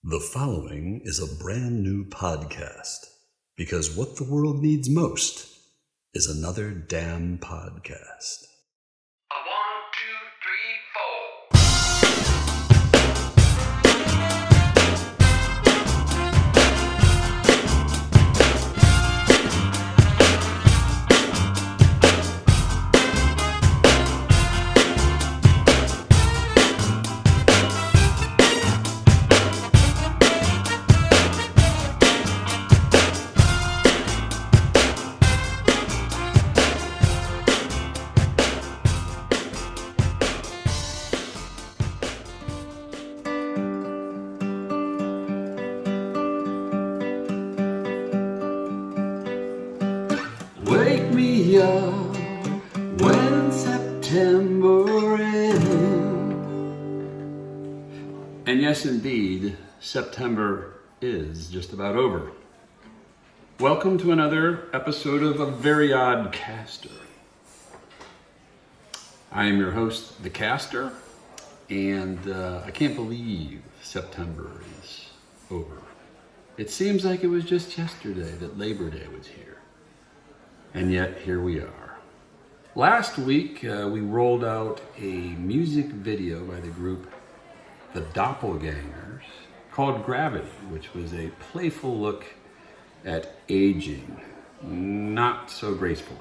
The following is a brand new podcast because what the world needs most is another damn podcast. A 1, 2, 3, 4. Wake me up when September ends. And yes, indeed, September is just about over. Welcome to another episode of A Very Odd Caster. I am your host, The Caster, and I can't believe September is over. It seems like it was just yesterday that Labor Day was here. And yet, here we are. Last week, we rolled out a music video by the group The Doppelgangers called Gravity, which was a playful look at aging, not so gracefully.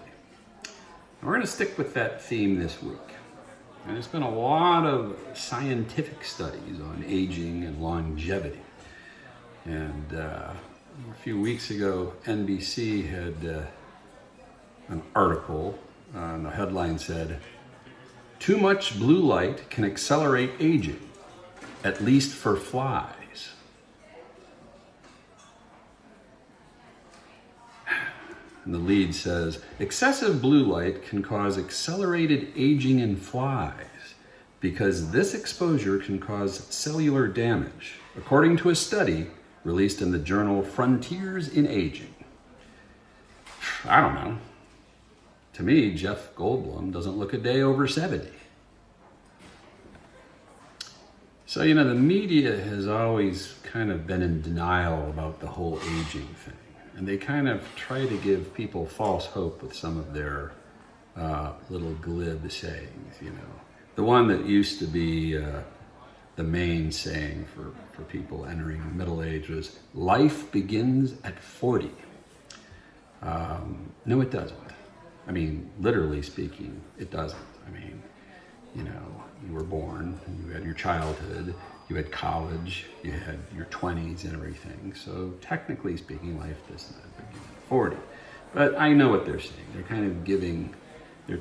And we're going to stick with that theme this week. And there's been a lot of scientific studies on aging and longevity. And a few weeks ago, NBC had an article, and the headline said, "Too much blue light can accelerate aging, at least for flies." And the lead says, "Excessive blue light can cause accelerated aging in flies because this exposure can cause cellular damage, according to a study released in the journal Frontiers in Aging." I don't know. To me, Jeff Goldblum doesn't look a day over 70. So, the media has always kind of been in denial about the whole aging thing. And they kind of try to give people false hope with some of their little glib sayings, The one that used to be the main saying for people entering middle age was, "Life begins at 40. No, it doesn't. I mean, literally speaking, it doesn't. I mean, you were born, you had your childhood, you had college, you had your 20s and everything. So technically speaking, life does not begin at 40. But I know what they're saying. They're kind of they're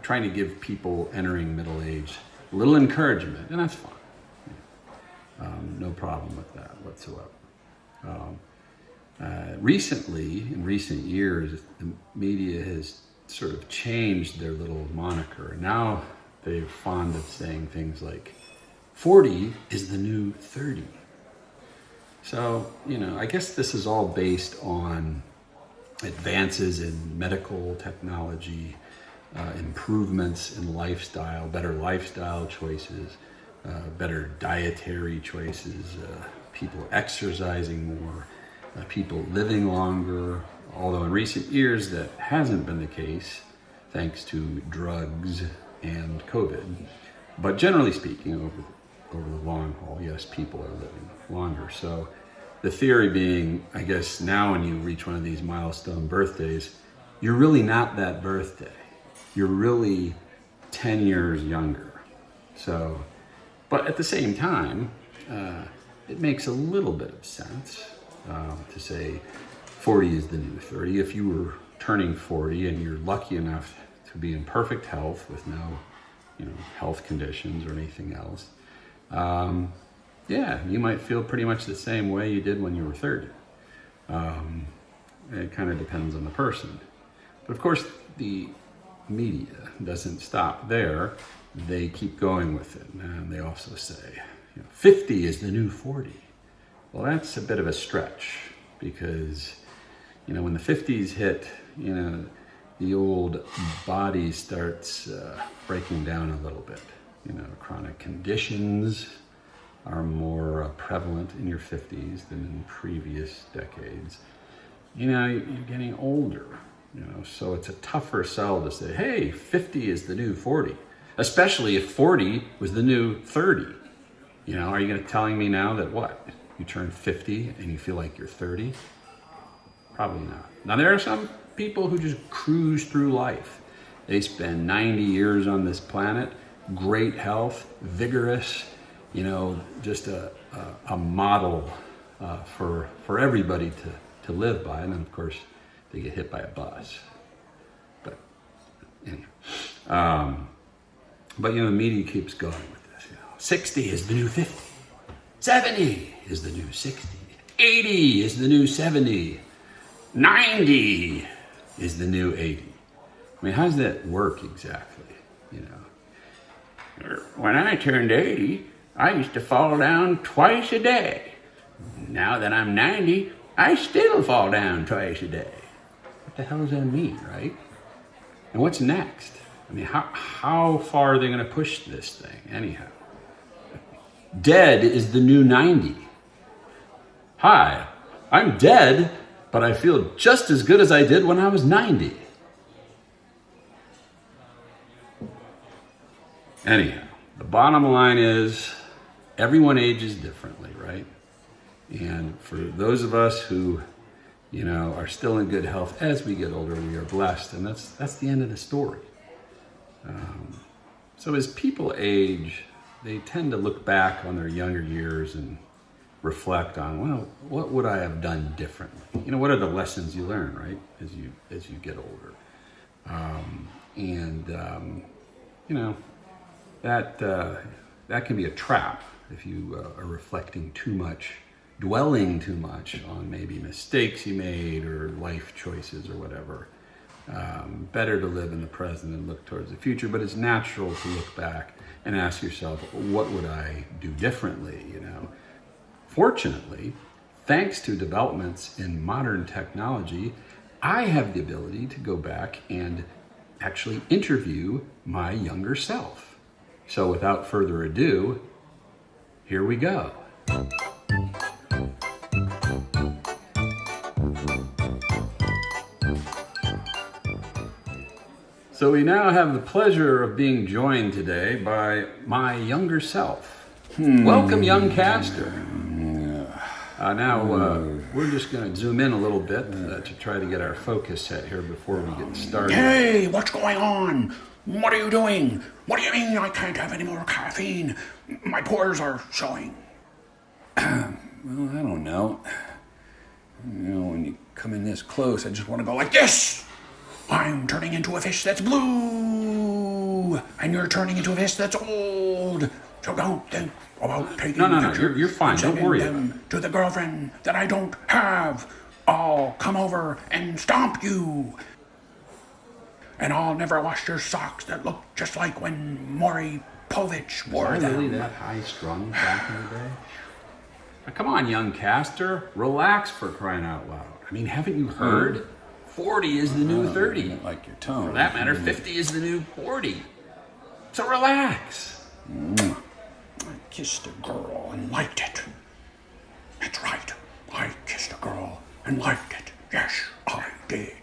trying to give people entering middle age a little encouragement, and that's fine. No problem with that whatsoever. Recently, in recent years, the media has sort of changed their little moniker. Now they're fond of saying things like, 40 is the new 30. So, I guess this is all based on advances in medical technology, improvements in lifestyle, better lifestyle choices, better dietary choices, people exercising more, people living longer, although in recent years that hasn't been the case thanks to drugs and COVID. But generally speaking, over the long haul, yes, people are living longer. So the theory being, I guess now when you reach one of these milestone birthdays, you're really not that birthday. You're really 10 years younger. So, but at the same time, it makes a little bit of sense to say 40 is the new 30. If you were turning 40 and you're lucky enough to be in perfect health with no, health conditions or anything else, you might feel pretty much the same way you did when you were 30. It kind of depends on the person. But of course, the media doesn't stop there. They keep going with it. And they also say, 50 is the new 40. Well, that's a bit of a stretch because, when the 50s hit, the old body starts breaking down a little bit. Chronic conditions, are more prevalent in your 50s than in previous decades. You're getting older, so it's a tougher sell to say, hey, 50 is the new 40, especially if 40 was the new 30. Are you telling me now that what? You turn 50 and you feel like you're 30? Probably not. Now, there are some people who just cruise through life. They spend 90 years on this planet, great health, vigorous, just a model for everybody to live by. And then, of course, they get hit by a bus. But anyway, the media keeps going with this. 60 is the new 50. 70 is the new 60. 80 is the new 70. 90 is the new 80. How does that work exactly? When I turned 80, I used to fall down twice a day. Now that I'm 90, I still fall down twice a day. What the hell does that mean, right? And what's next? How far are they going to push this thing anyhow? Dead is the new 90. Hi, I'm dead, but I feel just as good as I did when I was 90. Anyhow, the bottom line is everyone ages differently, right? And for those of us who, are still in good health as we get older, we are blessed, and that's the end of the story. So as people age, they tend to look back on their younger years and reflect on, well, what would I have done differently? What are the lessons you learn, right, as you get older? That can be a trap if you are reflecting too much, dwelling too much on maybe mistakes you made or life choices or whatever. Better to live in the present and look towards the future, but it's natural to look back and ask yourself, what would I do differently? Fortunately, thanks to developments in modern technology, I have the ability to go back and actually interview my younger self. So without further ado, here we go. So we now have the pleasure of being joined today by my younger self. Welcome, young caster. We're just going to zoom in a little bit to try to get our focus set here before we get started. Hey, what's going on? What are you doing? What do you mean I can't have any more caffeine? My pores are showing. Well, I don't know. When you come in this close, I just want to go like this. I'm turning into a fish that's blue, and you're turning into a fish that's old. So don't think about taking pictures. You're fine. Don't worry about them to the girlfriend that I don't have. I'll come over and stomp you. And I'll never wash your socks that look just like when Maury Povich wore them. Was I really that high-strung back in the day? Now, come on, young caster. Relax, for crying out loud. Haven't you heard? 40 is the new 30. I don't like your tone. For that matter, 50 is the new 40. So relax. I kissed a girl and liked it. That's right. I kissed a girl and liked it. Yes, I did.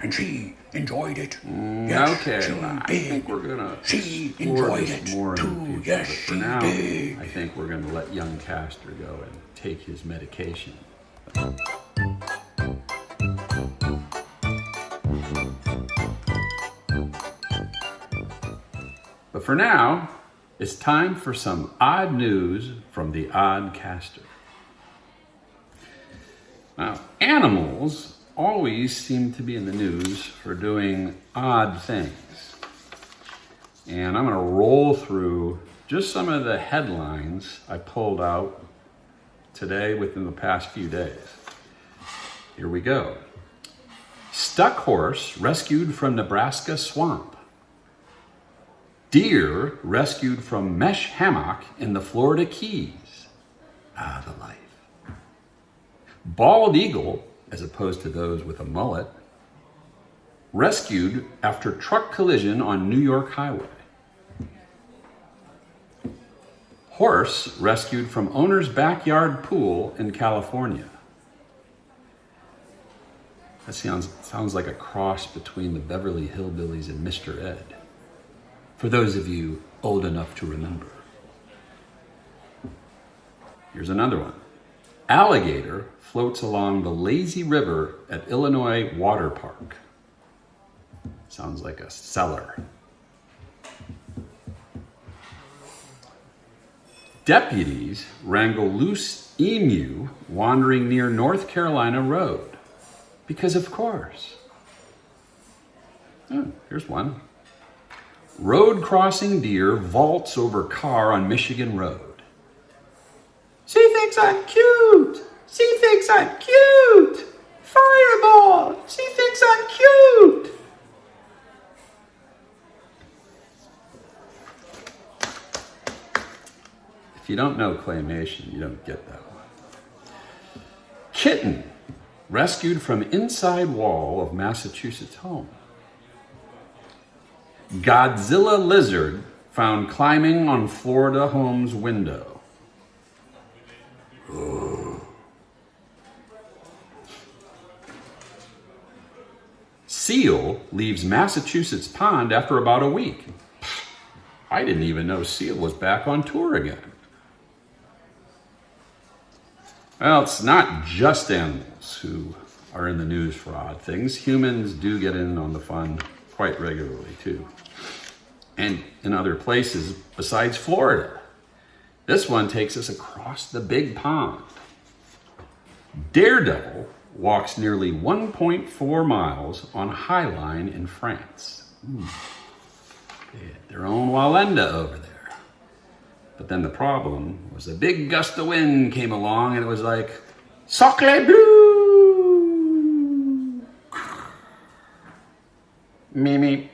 And she enjoyed it. Yes, okay, she I did. think we're going to She explore enjoyed this it more in too. the future. Yes, but for she now, did. I think we're going to let young Caster go and take his medication. But for now, it's time for some odd news from the Odd Caster. Now, animals always seem to be in the news for doing odd things. And I'm going to roll through just some of the headlines I pulled out today within the past few days. Here we go. Stuck horse rescued from Nebraska swamp. Deer rescued from mesh hammock in the Florida Keys. Ah, the life. Bald eagle, as opposed to those with a mullet, rescued after truck collision on New York highway. Horse rescued from owner's backyard pool in California. That sounds like a cross between the Beverly Hillbillies and Mr. Ed, for those of you old enough to remember. Here's another one. Alligator floats along the lazy river at Illinois Water Park. Sounds like a cellar. Deputies wrangle loose emu wandering near North Carolina Road. Because of course. Oh, here's one. Road crossing deer vaults over car on Michigan Road. She thinks I'm cute. She thinks I'm cute. Fireball. She thinks I'm cute. If you don't know claymation, you don't get that one. Kitten rescued from inside wall of Massachusetts home. Godzilla lizard found climbing on Florida home's window. Seal leaves Massachusetts pond after about a week. I didn't even know Seal was back on tour again. Well, it's not just animals who are in the news for odd things. Humans do get in on the fun quite regularly, too. And in other places besides Florida. This one takes us across the big pond. Daredevil walks nearly 1.4 miles on High Line in France. They had their own Wallenda over there. But then the problem was a big gust of wind came along and it was like, Sacre bleu! Mimi.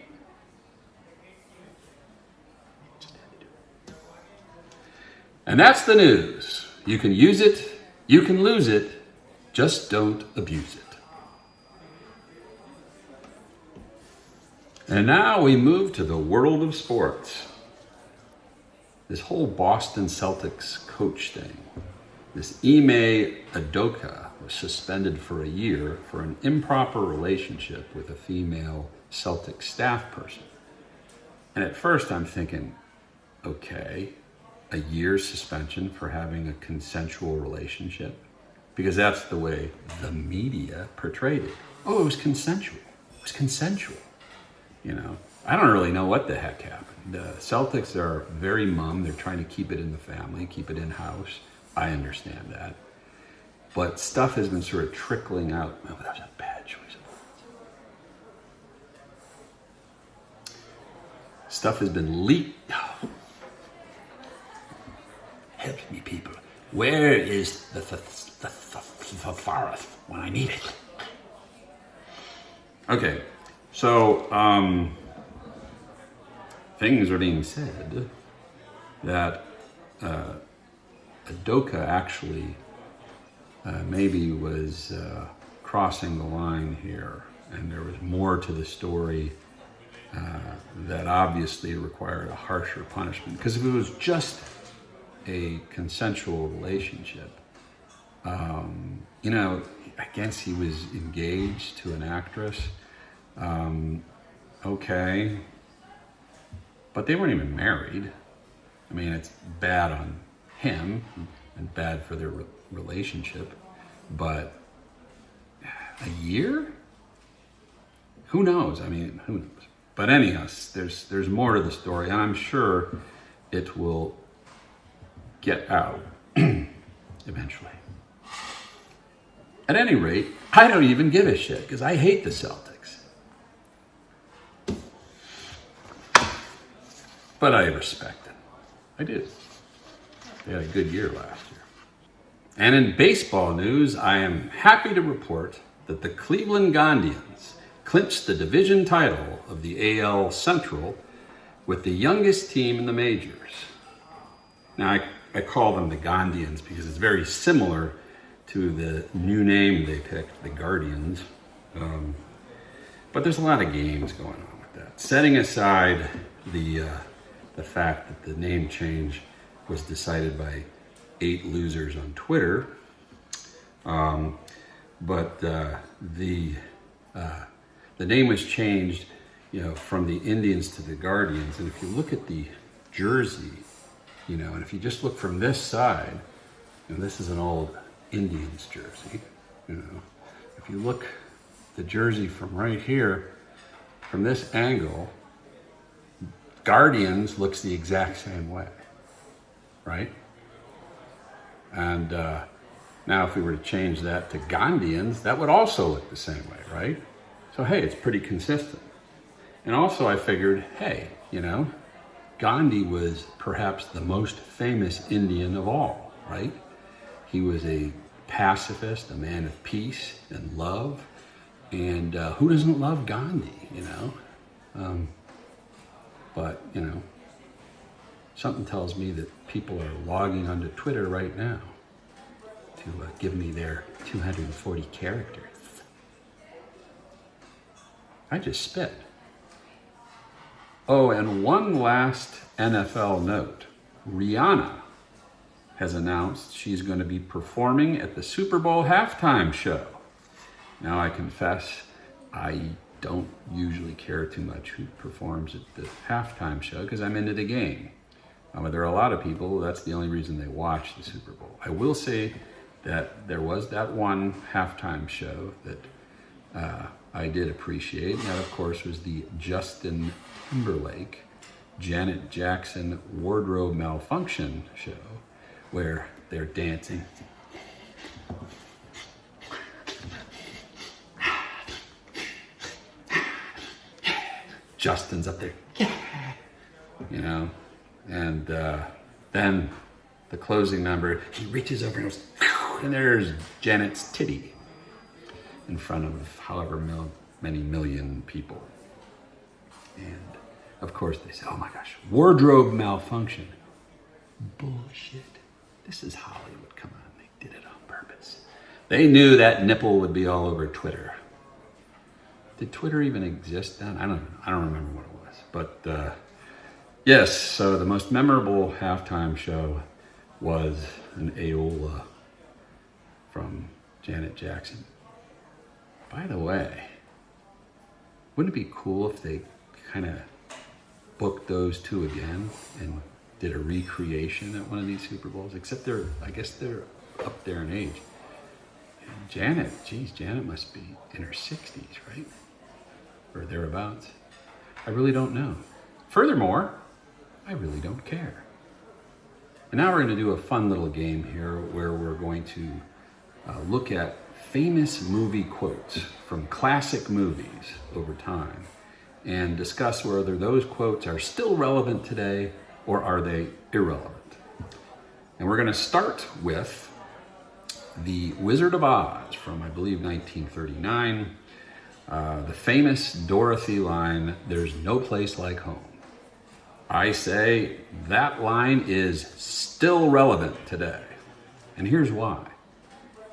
And that's the news. You can use it, you can lose it, just don't abuse it. And now we move to the world of sports. This whole Boston Celtics coach thing. This Ime Udoka was suspended for a year for an improper relationship with a female Celtics staff person. And at first I'm thinking, okay, a year's suspension for having a consensual relationship? Because that's the way the media portrayed it. Oh, it was consensual. It was consensual. You know, I don't really know what the heck happened. The Celtics are very mum. They're trying to keep it in the family, keep it in-house. I understand that. But stuff has been sort of trickling out. Oh, that was a bad choice of words. Stuff has been leaked. Oh. Help me, people. Where is the forest when I need it? Okay, so things are being said that Udoka actually maybe was crossing the line here, and there was more to the story that obviously required a harsher punishment. Because if it was just a consensual relationship, you know, I guess he was engaged to an actress. Okay. But they weren't even married. I mean, it's bad on him and bad for their relationship. But a year? Who knows? I mean, who knows? But anyhow, there's more to the story, and I'm sure it will get out eventually. At any rate, I don't even give a shit because I hate the Celtics. But I respect them. I do. They had a good year last year. And in baseball news, I am happy to report that the Cleveland Ghandians clinched the division title of the AL Central with the youngest team in the majors. Now, I call them the Ghandians because it's very similar to the new name they picked, the Guardians. But there's a lot of games going on with that. Setting aside the fact that the name change was decided by 8 losers on Twitter. But the name was changed, from the Indians to the Guardians. And if you look at the jersey, and if you just look from this side, this is an old Indians jersey, If you look the jersey from right here, from this angle, Guardians looks the exact same way, right? And now if we were to change that to Ghandians, that would also look the same way, right? So hey, it's pretty consistent. And also I figured, hey, Gandhi was perhaps the most famous Indian of all, right? He was a pacifist, a man of peace and love. And who doesn't love Gandhi, But, something tells me that people are logging onto Twitter right now to give me their 240 characters. I just spit. Oh, and one last NFL note. Rihanna has announced she's going to be performing at the Super Bowl halftime show. Now, I confess, I don't usually care too much who performs at the halftime show because I'm into the game. There are a lot of people, that's the only reason they watch the Super Bowl. I will say that there was that one halftime show that I did appreciate. And that, of course, was the Justin Timberlake, Janet Jackson wardrobe malfunction show where they're dancing. Justin's up there, and then the closing number, he reaches over and goes, and there's Janet's titty in front of however many million people. And of course they say, oh my gosh, wardrobe malfunction. Bullshit. This is Hollywood, come on, they did it on purpose. They knew that nipple would be all over Twitter. Did Twitter even exist then? I don't remember what it was. But yes, so the most memorable halftime show was an Aola from Janet Jackson. By the way, wouldn't it be cool if they kind of booked those two again and did a recreation at one of these Super Bowls? Except I guess they're up there in age. And Janet must be in her 60s, right? Or thereabouts. I really don't know. Furthermore, I really don't care. And now we're going to do a fun little game here where we're going to look at famous movie quotes from classic movies over time and discuss whether those quotes are still relevant today or are they irrelevant. And we're going to start with The Wizard of Oz from, I believe, 1939. The famous Dorothy line, "There's no place like home." I say that line is still relevant today. And here's why.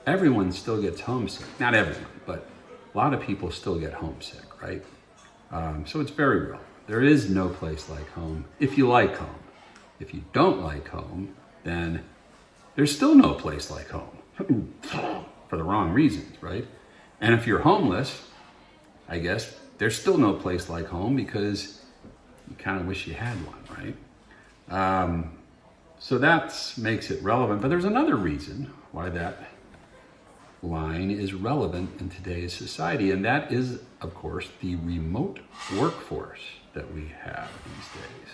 Everyone still gets homesick. Not everyone, but a lot of people still get homesick, right? So it's very real. There is no place like home if you like home. If you don't like home, then there's still no place like home for the wrong reasons, right? And if you're homeless, I guess there's still no place like home because you kind of wish you had one, right? So that makes it relevant. But there's another reason why that line is relevant in today's society, and that is, of course, the remote workforce that we have these days.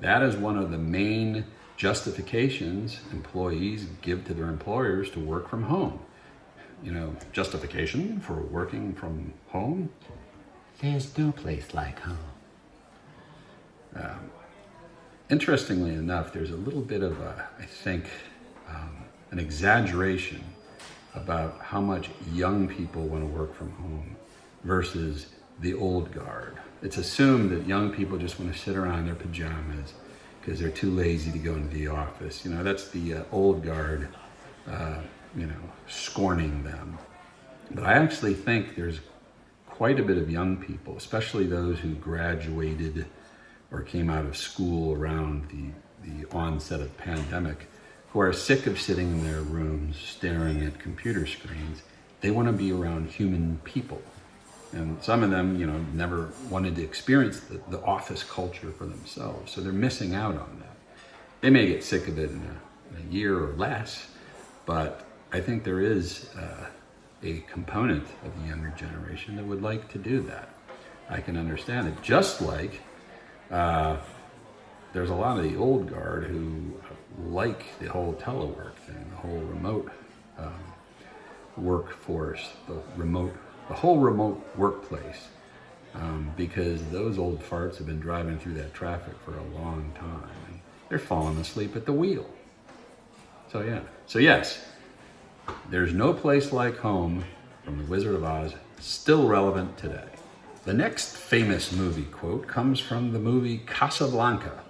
That is one of the main justifications employees give to their employers to work from home. Justification for working from home? There's no place like home. Interestingly enough, there's a little bit of an exaggeration about how much young people want to work from home versus the old guard. It's assumed that young people just want to sit around in their pajamas because they're too lazy to go into the office. That's the old guard, scorning them. But I actually think there's quite a bit of young people, especially those who graduated or came out of school around the the onset of the pandemic, who are sick of sitting in their rooms staring at computer screens. They want to be around human people. And some of them, never wanted to experience the office culture for themselves. So they're missing out on that. They may get sick of it in a year or less, but I think there is a component of the younger generation that would like to do that. I can understand it. Just like there's a lot of the old guard who like the whole telework thing, the whole remote workforce, the whole remote workplace, because those old farts have been driving through that traffic for a long time, and they're falling asleep at the wheel. So yes, there's no place like home from The Wizard of Oz, still relevant today. The next famous movie quote comes from the movie Casablanca,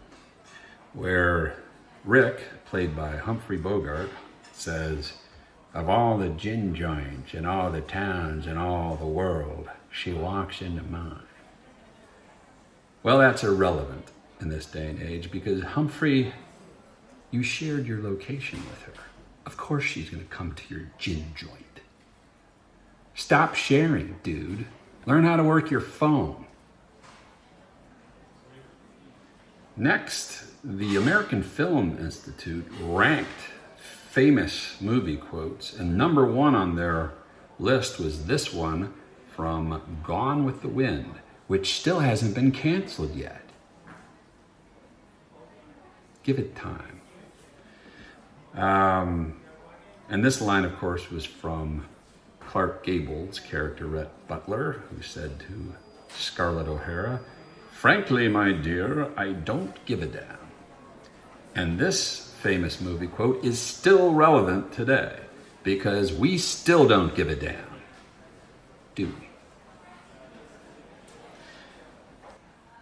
where Rick, played by Humphrey Bogart, says, "Of all the gin joints in all the towns in all the world, she walks into mine." Well, that's irrelevant in this day and age because Humphrey, you shared your location with her. Of course she's going to come to your gin joint. Stop sharing, dude. Learn how to work your phone. Next, the American Film Institute ranked famous movie quotes, and number one on their list was this one from Gone with the Wind, which still hasn't been canceled yet. Give it time. And this line, of course, was from Clark Gable's character, Rhett Butler, who said to Scarlett O'Hara, "Frankly, my dear, I don't give a damn." And this famous movie quote is still relevant today because we still don't give a damn, do we?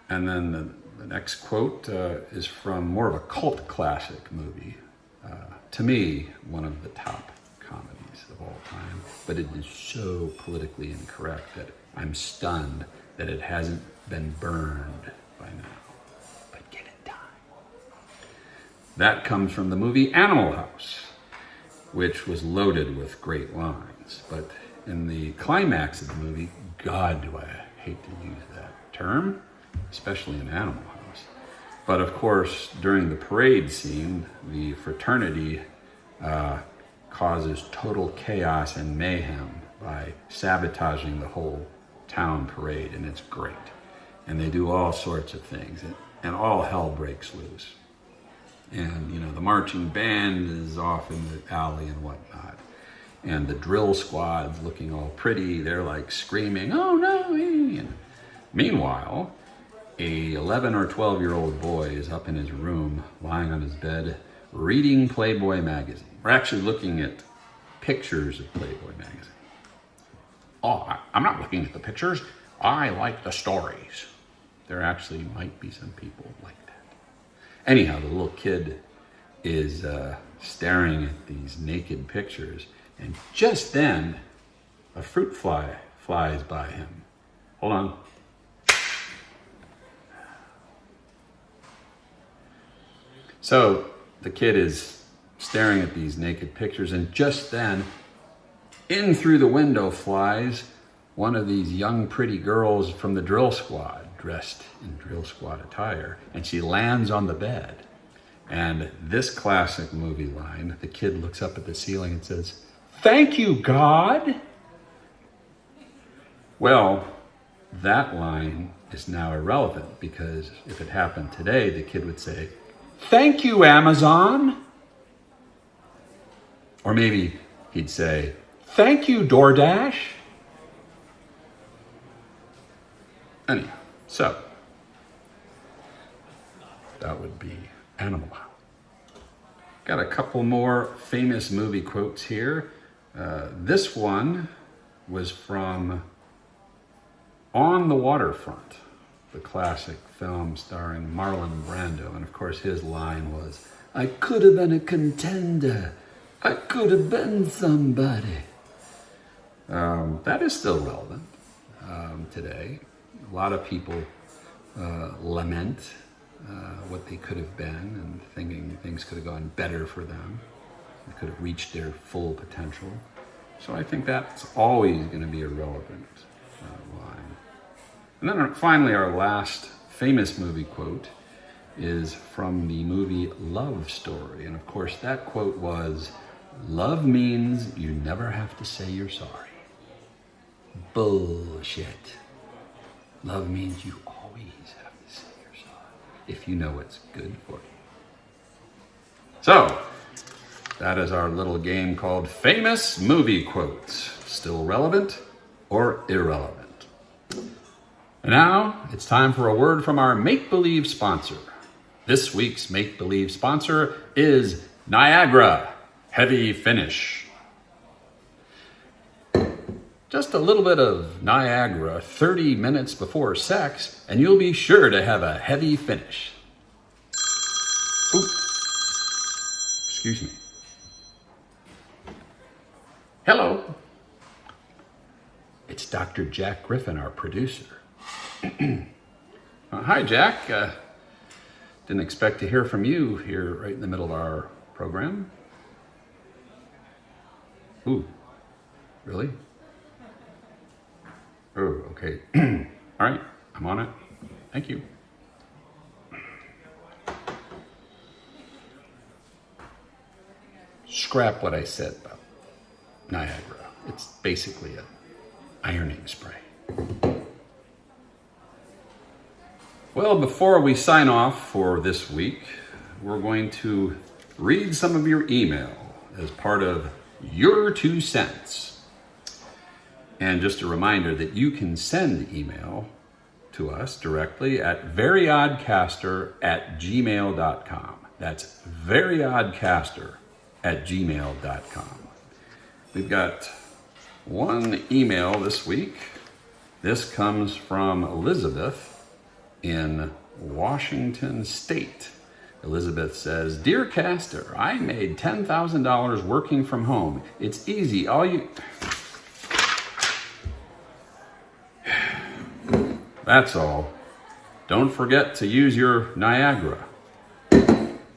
And then the next quote is from more of a cult classic movie. To me, one of the top comedies of all time, but it is so politically incorrect that I'm stunned that it hasn't been burned by now. But give it time. That comes from the movie Animal House, which was loaded with great lines. But in the climax of the movie, God, do I hate to use that term, especially in Animal House. But of course, during the parade scene, the fraternity causes total chaos and mayhem by sabotaging the whole town parade, and it's great. And they do all sorts of things, and all hell breaks loose. And, the marching band is off in the alley and whatnot. And the drill squad's looking all pretty. They're like screaming, "Oh no!" And meanwhile, a 11 or 12-year-old boy is up in his room, lying on his bed, reading Playboy magazine. We're actually looking at pictures of Playboy magazine. "Oh, I'm not looking at the pictures. I like the stories." There actually might be some people like that. Anyhow, the little kid is staring at these naked pictures, and just then, a fruit fly flies by him. Hold on. So the kid is staring at these naked pictures, and just then, in through the window flies one of these young, pretty girls from the drill squad, dressed in drill squad attire, and she lands on the bed. And this classic movie line, the kid looks up at the ceiling and says, "Thank you, God." Well, that line is now irrelevant because if it happened today, the kid would say, "Thank you, Amazon." Or maybe he'd say, "Thank you, DoorDash." Anyhow, so that would be Animal House. Got a couple more famous movie quotes here. This one was from On the Waterfront, the classic film starring Marlon Brando. And of course his line was, "I could have been a contender. I could have been somebody." That is still relevant today. A lot of people lament what they could have been and thinking things could have gone better for them. They could have reached their full potential. So I think that's always going to be a relevant line. And then finally, our last famous movie quote is from the movie Love Story. And of course, that quote was, "Love means you never have to say you're sorry." Bullshit. Love means you always have to say you're sorry if you know what's good for you. So, that is our little game called Famous Movie Quotes. Still relevant or irrelevant? And now, it's time for a word from our make-believe sponsor. This week's make-believe sponsor is Niagara Heavy Finish. Just a little bit of Niagara 30 minutes before sex, and you'll be sure to have a heavy finish. Ooh. Excuse me. Hello. It's Dr. Jack Griffin, our producer. Hi, Jack. Didn't expect to hear from you here right in the middle of our program. Ooh, really? Oh, okay. All right, I'm on it. Thank you. Scrap what I said about Niagara. It's basically an ironing spray. Well, before we sign off for this week, we're going to read some of your email as part of Your 2 Cents. And just a reminder that you can send email to us directly at veryoddcaster@gmail.com. That's veryoddcaster@gmail.com. We've got one email this week. This comes from Elizabeth in Washington State. Elizabeth says, "Dear Caster, I made $10,000 working from home. It's easy. All you..." That's all. Don't forget to use your Niagara.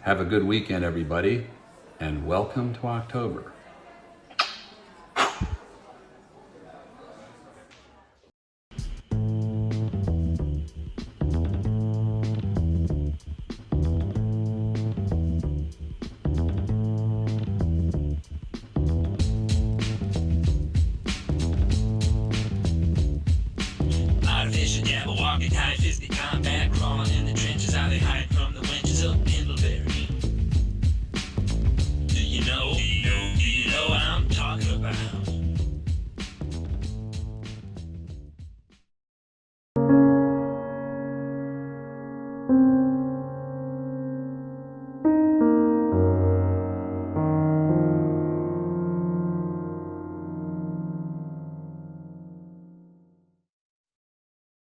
Have a good weekend, everybody, and welcome to October. Fish and devil walking high